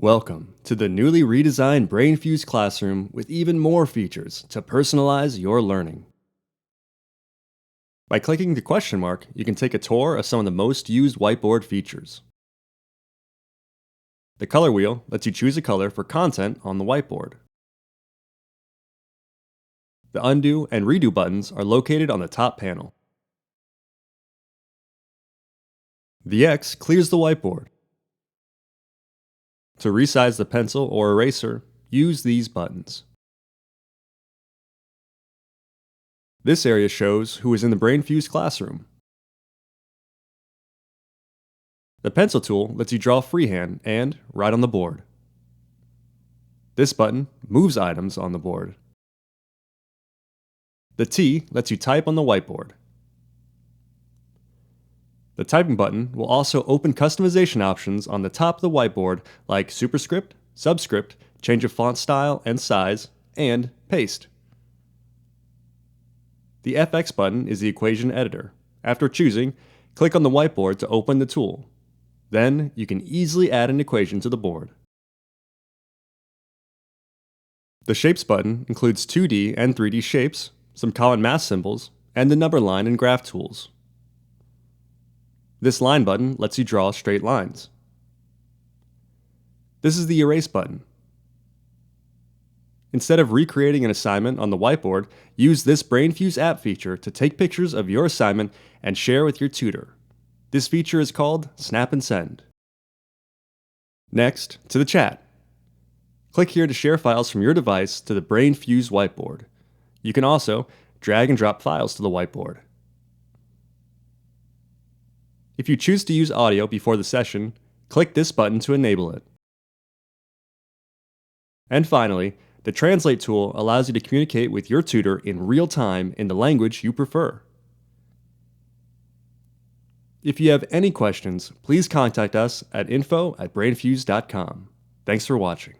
Welcome to the newly redesigned BrainFuse classroom with even more features to personalize your learning. By clicking the question mark, you can take a tour of some of the most used whiteboard features. The color wheel lets you choose a color for content on the whiteboard. The undo and redo buttons are located on the top panel. The X clears the whiteboard. To resize the pencil or eraser, use these buttons. This area shows who is in the BrainFuse classroom. The pencil tool lets you draw freehand and write on the board. This button moves items on the board. The T lets you type on the whiteboard. The typing button will also open customization options on the top of the whiteboard like superscript, subscript, change of font style and size, and paste. The FX button is the equation editor. After choosing, click on the whiteboard to open the tool. Then you can easily add an equation to the board. The Shapes button includes 2D and 3D shapes, some common math symbols, and the number line and graph tools. This Line button lets you draw straight lines. This is the Erase button. Instead of recreating an assignment on the whiteboard, use this BrainFuse app feature to take pictures of your assignment and share with your tutor. This feature is called Snap and Send. Next, to the chat. Click here to share files from your device to the BrainFuse whiteboard. You can also drag and drop files to the whiteboard. If you choose to use audio before the session, click this button to enable it. And finally, the Translate tool allows you to communicate with your tutor in real time in the language you prefer. If you have any questions, please contact us at info@brainfuse.com. Thanks for watching.